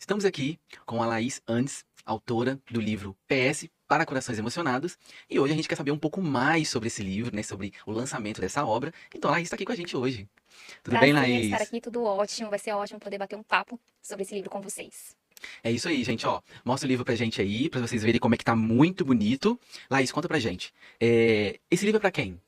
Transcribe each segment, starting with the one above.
Estamos aqui com a Laís Andes, autora do livro PS para Corações Emocionados. E hoje a gente quer saber um pouco mais sobre esse livro, né? Sobre o lançamento dessa obra. Então a Laís está aqui com a gente hoje. Tudo bem, Prazer estar Laís? aqui, tudo ótimo. Vai ser ótimo poder bater um papo sobre esse livro com vocês. É isso aí, gente. Ó, mostra o livro pra gente aí, pra vocês verem como é que tá muito bonito. Laís, conta pra gente. Esse livro é pra quem?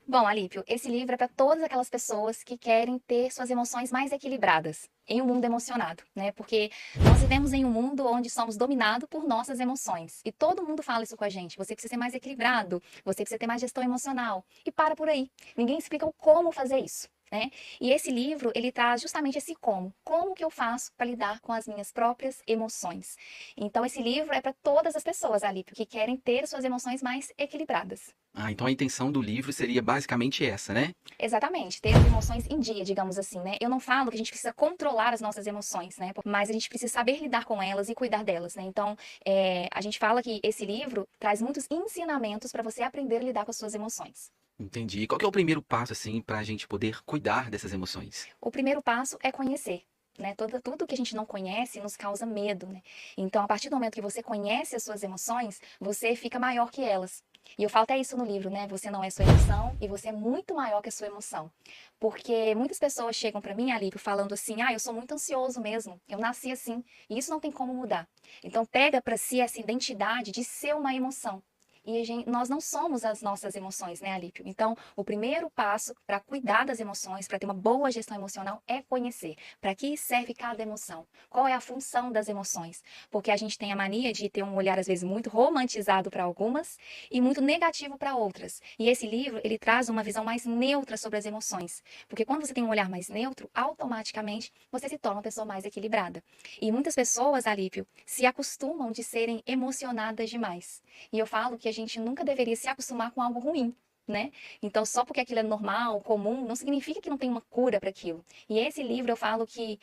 Bom, Alípio, esse livro é para todas aquelas pessoas que querem ter suas emoções mais equilibradas em um mundo emocionado, né? Porque nós vivemos em um mundo onde somos dominados por nossas emoções. E todo mundo fala isso com a gente. Você precisa ser mais equilibrado, você precisa ter mais gestão emocional. E para por aí. Ninguém explica o como fazer isso. Né? E esse livro, ele traz justamente esse como. Como que eu faço para lidar com as minhas próprias emoções? Então, esse livro é para todas as pessoas, Alípio, que querem ter suas emoções mais equilibradas. Ah, então a intenção do livro seria basicamente essa, né? Exatamente, ter as emoções em dia, digamos assim, né? Eu não falo que a gente precisa controlar as nossas emoções, né? Mas a gente precisa saber lidar com elas e cuidar delas, né? Então, a gente fala que esse livro traz muitos ensinamentos para você aprender a lidar com as suas emoções. Entendi. E qual que é o primeiro passo, assim, pra gente poder cuidar dessas emoções? O primeiro passo é conhecer. Né? Tudo que a gente não conhece nos causa medo, né? Então, a partir do momento que você conhece as suas emoções, você fica maior que elas. E eu falo até isso no livro, né? Você não é sua emoção e você é muito maior que a sua emoção. Porque muitas pessoas chegam para mim, Alívio, falando assim: ah, eu sou muito ansioso mesmo, eu nasci assim, e isso não tem como mudar. Então, pega para si essa identidade de ser uma emoção. E nós não somos as nossas emoções, né, Alípio? Então, o primeiro passo para cuidar das emoções, para ter uma boa gestão emocional, é conhecer. Para que serve cada emoção? Qual é a função das emoções? Porque a gente tem a mania de ter um olhar, às vezes, muito romantizado para algumas e muito negativo para outras. E esse livro, ele traz uma visão mais neutra sobre as emoções. Porque quando você tem um olhar mais neutro, automaticamente você se torna uma pessoa mais equilibrada. E muitas pessoas, Alípio, se acostumam de serem emocionadas demais. E eu falo que a gente nunca deveria se acostumar com algo ruim, né? Então, só porque aquilo é normal, comum, não significa que não tem uma cura para aquilo. E esse livro eu falo que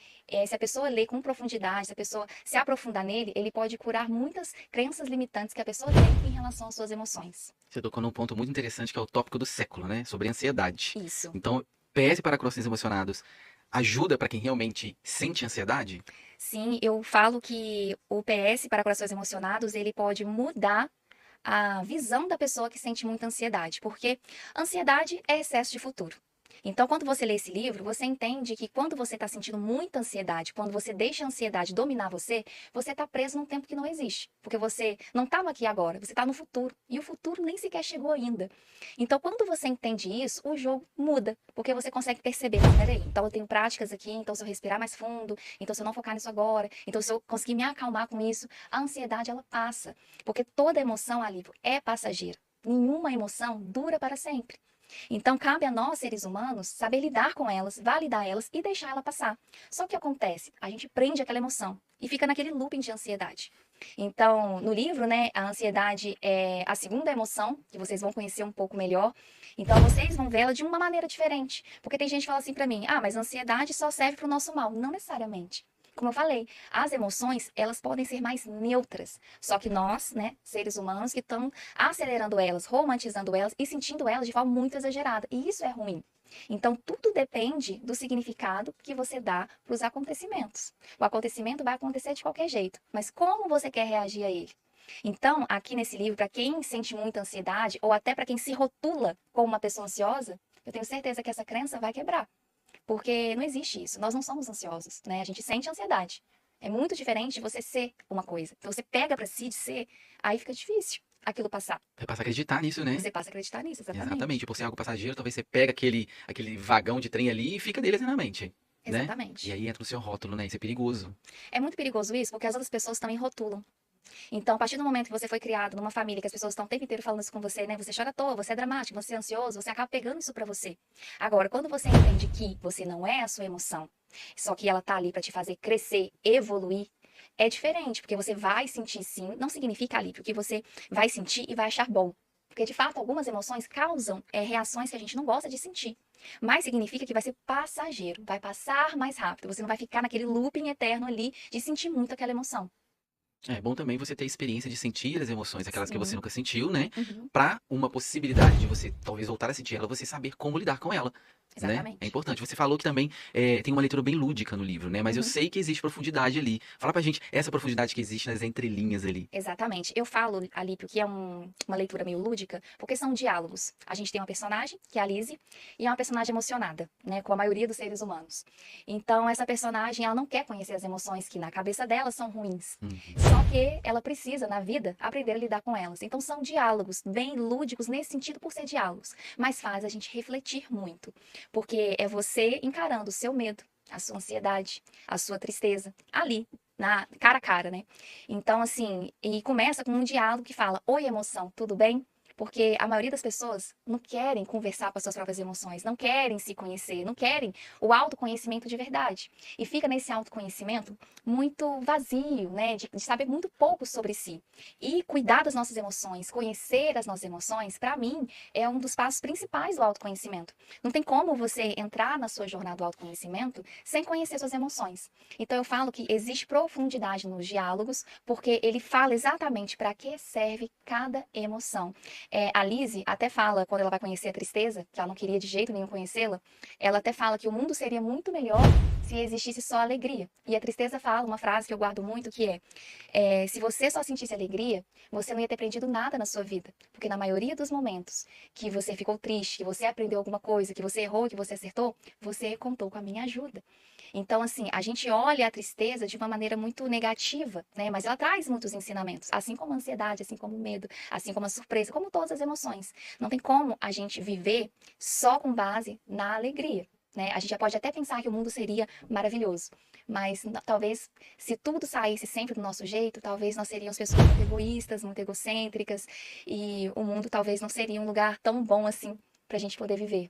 se a pessoa ler com profundidade, se a pessoa se aprofundar nele, ele pode curar muitas crenças limitantes que a pessoa tem em relação às suas emoções. Você tocou num ponto muito interessante que é o tópico do século, né? Sobre ansiedade. Isso. Então, PS para Corações Emocionados ajuda para quem realmente sente ansiedade? Sim, eu falo que o PS para corações emocionados, ele pode mudar a visão da pessoa que sente muita ansiedade, porque ansiedade é excesso de futuro. Então, quando você lê esse livro, você entende que quando você está sentindo muita ansiedade, quando você deixa a ansiedade dominar você, você está preso num tempo que não existe. Porque você não estava aqui agora, você está no futuro. E o futuro nem sequer chegou ainda. Então, quando você entende isso, o jogo muda. Porque você consegue perceber, não, peraí, então eu tenho práticas aqui, então se eu respirar mais fundo, então se eu não focar nisso agora, então se eu conseguir me acalmar com isso, a ansiedade ela passa. Porque toda emoção, Alívio, é passageira. Nenhuma emoção dura para sempre. Então, cabe a nós, seres humanos, saber lidar com elas, validar elas e deixar ela passar. Só que o que acontece? A gente prende aquela emoção e fica naquele looping de ansiedade. Então, no livro, né, a ansiedade é a segunda emoção, que vocês vão conhecer um pouco melhor. Então, vocês vão vê-la de uma maneira diferente. Porque tem gente que fala assim pra mim: ah, mas a ansiedade só serve para o nosso mal. Não necessariamente. Como eu falei, as emoções, elas podem ser mais neutras. Só que nós, né, seres humanos, que estamos acelerando elas, romantizando elas e sentindo elas de forma muito exagerada. E isso é ruim. Então, tudo depende do significado que você dá para os acontecimentos. O acontecimento vai acontecer de qualquer jeito, mas como você quer reagir a ele? Então, aqui nesse livro, para quem sente muita ansiedade, ou até para quem se rotula como uma pessoa ansiosa, eu tenho certeza que essa crença vai quebrar. Porque não existe isso. Nós não somos ansiosos, né? A gente sente ansiedade. É muito diferente de você ser uma coisa. Então você pega pra si de ser, aí fica difícil aquilo passar. Você passa a acreditar nisso, né? Você passa a acreditar nisso, Exatamente. exatamente. Por ser algo passageiro, talvez você pega aquele vagão de trem ali e fica dele eternamente, né? E Exatamente. aí entra no seu rótulo, né? Isso é perigoso. É muito perigoso isso, porque as outras pessoas também rotulam. Então, a partir do momento que você foi criado numa família que as pessoas estão o tempo inteiro falando isso com você, né? Você chora à toa, você é dramático, você é ansioso, você acaba pegando isso pra você. Agora, quando você entende que você não é a sua emoção, só que ela tá ali pra te fazer crescer, evoluir, é diferente, porque você vai sentir sim, não significa alívio, que você vai sentir e vai achar bom. Porque, de fato, algumas emoções causam reações que a gente não gosta de sentir. Mas significa que vai ser passageiro, vai passar mais rápido. Você não vai ficar naquele looping eterno ali de sentir muito aquela emoção. É bom também você ter a experiência de sentir as emoções, aquelas que você Sim. nunca sentiu, né? Uhum. Pra uma possibilidade de você talvez voltar a sentir ela, você saber como lidar com ela. né? É Exatamente. importante. Você falou que também tem uma leitura bem lúdica no livro, né? Mas eu Uhum. sei que existe profundidade ali. Fala pra gente essa profundidade que existe nas entrelinhas ali. Exatamente. Eu falo, Alípio, que é uma leitura meio lúdica, porque são diálogos. A gente tem uma personagem, que é a Lizzie, e é uma personagem emocionada, né, como a maioria dos seres humanos. Então, essa personagem, ela não quer conhecer as emoções que na cabeça dela são ruins. Uhum. Só que ela precisa, na vida, aprender a lidar com elas. Então, são diálogos bem lúdicos nesse sentido por ser diálogos, mas faz a gente refletir muito, porque é você encarando o seu medo, a sua ansiedade, a sua tristeza, ali, na cara a cara, né? Então, assim, e começa com um diálogo que fala: Oi, emoção, tudo bem? Porque a maioria das pessoas não querem conversar com as suas próprias emoções, não querem se conhecer, não querem o autoconhecimento de verdade. E fica nesse autoconhecimento muito vazio, né? De saber muito pouco sobre si. E cuidar das nossas emoções, conhecer as nossas emoções, para mim, é um dos passos principais do autoconhecimento. Não tem como você entrar na sua jornada do autoconhecimento sem conhecer suas emoções. Então, eu falo que existe profundidade nos diálogos, porque ele fala exatamente para que serve cada emoção. A Lizzie até fala, quando ela vai conhecer a tristeza, que ela não queria de jeito nenhum conhecê-la, ela até fala que o mundo seria muito melhor se existisse só alegria. E a tristeza fala uma frase que eu guardo muito, que se você só sentisse alegria, você não ia ter aprendido nada na sua vida. Porque na maioria dos momentos que você ficou triste, que você aprendeu alguma coisa, que você errou, que você acertou, você contou com a minha ajuda. Então, assim, a gente olha a tristeza de uma maneira muito negativa, né? Mas ela traz muitos ensinamentos, assim como a ansiedade, assim como o medo, assim como a surpresa, como todas as emoções. Não tem como a gente viver só com base na alegria, né? A gente já pode até pensar que o mundo seria maravilhoso, mas talvez se tudo saísse sempre do nosso jeito, talvez nós seríamos pessoas muito egoístas, muito egocêntricas, e o mundo talvez não seria um lugar tão bom assim para a gente poder viver.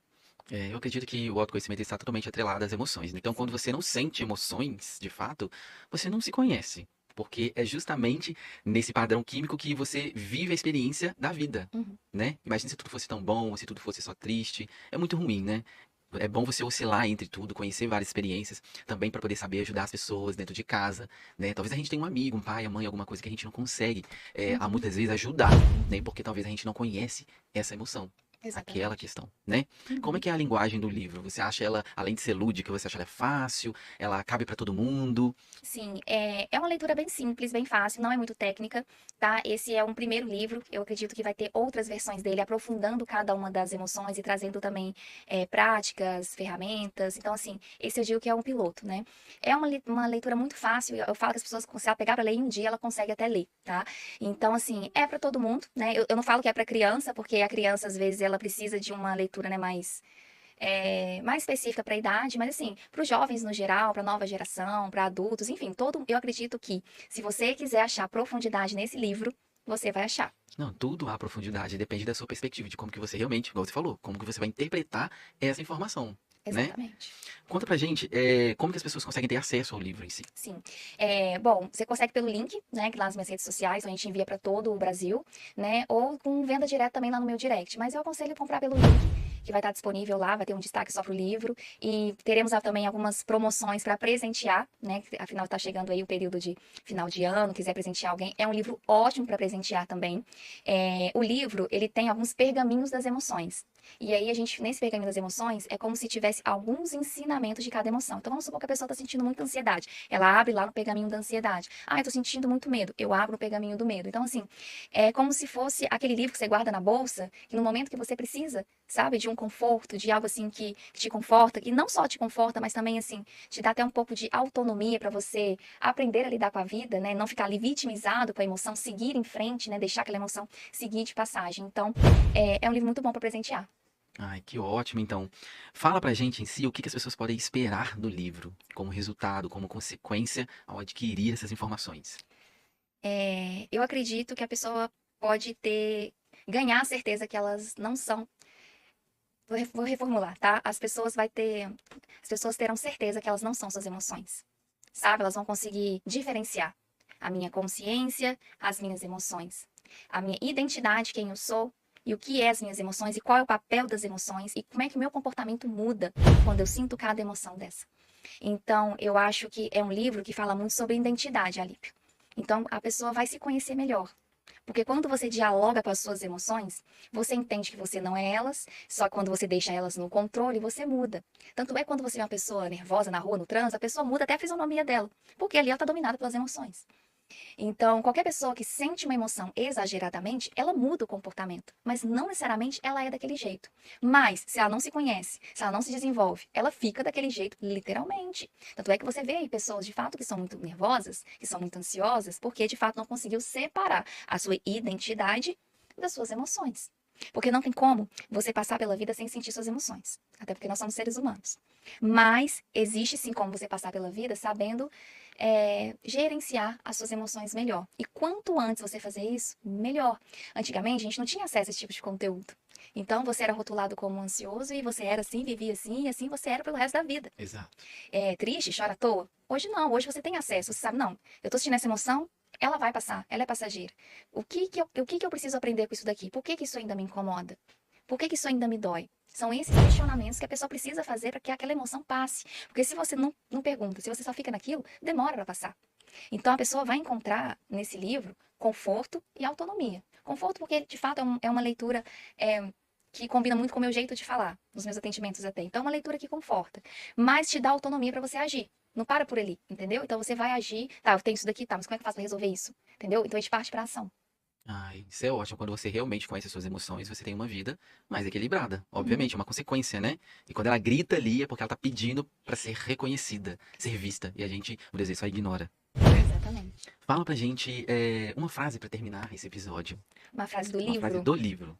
Eu acredito que o autoconhecimento está totalmente atrelado às emoções. Então, quando Sim. você não sente emoções, de fato, você não se conhece. Porque é justamente nesse padrão químico que você vive a experiência da vida, Uhum. né? Imagina se tudo fosse tão bom, se tudo fosse só triste. É muito ruim, né? É bom você oscilar entre tudo, conhecer várias experiências, também para poder saber ajudar as pessoas dentro de casa, né? Talvez a gente tenha um amigo, um pai, a mãe, alguma coisa que a gente não consegue, a Uhum. muitas vezes ajudar, né? Uhum. Porque talvez a gente não conhece essa emoção. Aquela Exatamente. questão, né? Como é Uhum. que é a linguagem do livro? Você acha ela, além de ser lúdica, você acha ela fácil? Ela cabe para todo mundo? Sim, é uma leitura bem simples, bem fácil, não é muito técnica, tá? Esse é um primeiro livro, eu acredito que vai ter outras versões dele, aprofundando cada uma das emoções e trazendo também práticas, ferramentas. Então, assim, esse eu digo que é um piloto, né? É uma leitura muito fácil, eu falo que as pessoas, se ela pegar para ler em um dia, ela consegue até ler, tá? Então, assim, é para todo mundo, né? Eu não falo que é para criança, porque a criança, às vezes, ela precisa de uma leitura, né, mais específica para a idade, mas assim, para os jovens no geral, para a nova geração, para adultos, enfim, eu acredito que se você quiser achar profundidade nesse livro, você vai achar. Não, tudo há profundidade, depende da sua perspectiva, de como que você realmente, igual você falou, como que você vai interpretar essa informação, né? Exatamente. Conta pra gente, como que as pessoas conseguem ter acesso ao livro em si? Sim. Bom, você consegue pelo link, né, que lá nas minhas redes sociais, a gente envia para todo o Brasil, né, ou com venda direta também lá no meu direct. Mas eu aconselho comprar pelo link, que vai estar disponível lá, vai ter um destaque só para o livro. E teremos também algumas promoções para presentear, né, que afinal está chegando aí o período de final de ano, quiser presentear alguém. É um livro ótimo para presentear também. O livro, ele tem alguns pergaminhos das emoções. E aí, nesse pergaminho das emoções, é como se tivesse alguns ensinamentos de cada emoção. Então, vamos supor que a pessoa está sentindo muita ansiedade. Ela abre lá no pergaminho da ansiedade. Ah, eu tô sentindo muito medo. Eu abro o pergaminho do medo. Então, assim, é como se fosse aquele livro que você guarda na bolsa, que no momento que você precisa, sabe, de um conforto, de algo assim que te conforta, e não só te conforta, mas também, assim, te dá até um pouco de autonomia para você aprender a lidar com a vida, né? Não ficar ali vitimizado com a emoção, seguir em frente, né? Deixar aquela emoção seguir de passagem. Então, é um livro muito bom para presentear. Ai, que ótimo, então. Fala pra gente em si o que que as pessoas podem esperar do livro, como resultado, como consequência ao adquirir essas informações. Eu acredito que a pessoa pode ganhar a certeza que elas não são. Vou reformular, tá? As pessoas terão certeza que elas não são suas emoções, sabe? Elas vão conseguir diferenciar a minha consciência, as minhas emoções, a minha identidade, quem eu sou e o que é as minhas emoções e qual é o papel das emoções e como é que o meu comportamento muda quando eu sinto cada emoção dessa. Então, eu acho que é um livro que fala muito sobre identidade, Alípio. Então, a pessoa vai se conhecer melhor, Porque quando você dialoga com as suas emoções, você entende que você não é elas, só que quando você deixa elas no controle, você muda. Tanto é que quando você vê uma pessoa nervosa na rua, no trânsito, a pessoa muda até a fisionomia dela, porque ali ela está dominada pelas emoções. Então, qualquer pessoa que sente uma emoção exageradamente, ela muda o comportamento, mas não necessariamente ela é daquele jeito. Mas, se ela não se conhece, se ela não se desenvolve, ela fica daquele jeito, literalmente. Tanto é que você vê aí pessoas, de fato, que são muito nervosas, que são muito ansiosas, porque, de fato, não conseguiu separar a sua identidade das suas emoções. Porque não tem como você passar pela vida sem sentir suas emoções. Até porque nós somos seres humanos. Mas existe sim como você passar pela vida sabendo gerenciar as suas emoções melhor. E quanto antes você fazer isso, melhor. Antigamente, a gente não tinha acesso a esse tipo de conteúdo. Então, você era rotulado como ansioso e você era assim, vivia assim, e assim você era pelo resto da vida. Exato. Triste, chora à toa. Hoje não, hoje você tem acesso, você sabe, não, eu tô sentindo essa emoção, ela vai passar, ela é passageira. O que que eu preciso aprender com isso daqui? Por que que isso ainda me incomoda? Por que que isso ainda me dói? São esses questionamentos que a pessoa precisa fazer para que aquela emoção passe. Porque se você não pergunta, se você só fica naquilo, demora para passar. Então a pessoa vai encontrar nesse livro conforto e autonomia. Conforto porque, de fato, é uma leitura que combina muito com o meu jeito de falar, nos meus atendimentos até. Então é uma leitura que conforta, mas te dá autonomia para você agir. Não para por ali, entendeu? Então você vai agir, tá, eu tenho isso daqui, tá, mas como é que eu faço para resolver isso? Entendeu? Então a gente parte para ação. Ai, isso é ótimo. Quando você realmente conhece as suas emoções, você tem uma vida mais equilibrada. Uhum, Obviamente, é uma consequência, né? E quando ela grita ali, é porque ela tá pedindo pra ser reconhecida, ser vista. E a gente, muitas vezes, só ignora. exatamente. Fala pra gente uma frase pra terminar esse episódio. Uma frase do Uma frase livro. do livro.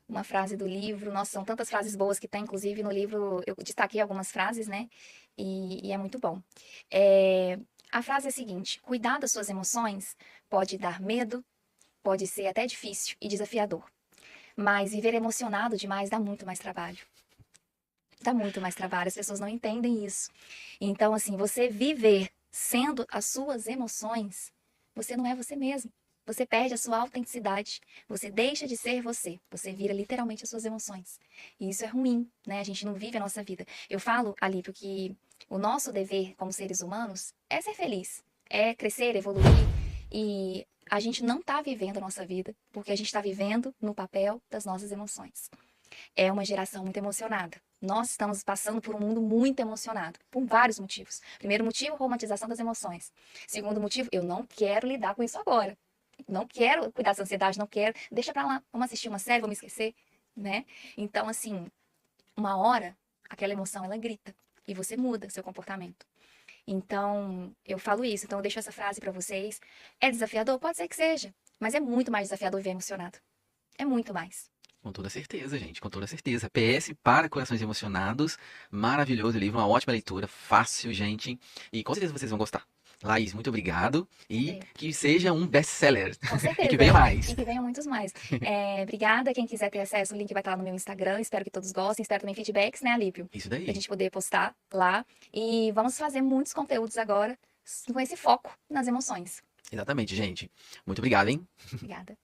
Uma frase do livro. Nossa, são tantas frases boas que tem, inclusive no livro eu destaquei algumas frases, né? E é muito bom. É, a frase é a seguinte: cuidar das suas emoções pode dar medo, pode ser até difícil e desafiador. Mas viver emocionado demais dá muito mais trabalho. Dá muito mais trabalho, as pessoas não entendem isso. Então, assim, você viver sendo as suas emoções, você não é você mesmo. Você perde a sua autenticidade, você deixa de ser você, você vira literalmente as suas emoções. E isso é ruim, né? A gente não vive a nossa vida. Eu falo, Alípio, que o nosso dever como seres humanos é ser feliz, é crescer, evoluir. E a gente não está vivendo a nossa vida porque a gente está vivendo no papel das nossas emoções. É uma geração muito emocionada. Nós estamos passando por um mundo muito emocionado, por vários motivos. Primeiro motivo, romantização das emoções. Segundo motivo, eu não quero lidar com isso agora. Não quero cuidar dessa ansiedade, não quero. Deixa pra lá, vamos assistir uma série, vamos esquecer, né? Então, assim, uma hora, aquela emoção, ela grita. E você muda seu comportamento. Então, eu falo isso. Então, eu deixo essa frase pra vocês. É desafiador? Pode ser que seja. Mas é muito mais desafiador viver emocionado. É muito mais. Com toda certeza, gente, com toda certeza. PS para Corações Emocionados. Maravilhoso livro, uma ótima leitura, fácil, gente. E com certeza vocês vão gostar. Laís, muito obrigado. E É. que seja um best-seller. Com E que certeza. venha E mais. que venham muitos mais. Obrigada. Quem quiser ter acesso, o link vai estar lá no meu Instagram. Espero que todos gostem. Espero também feedbacks, né, Alípio? Isso Pra daí. gente poder postar lá. E vamos fazer muitos conteúdos agora com esse foco nas emoções. Exatamente, gente. Muito obrigado, hein? Obrigada.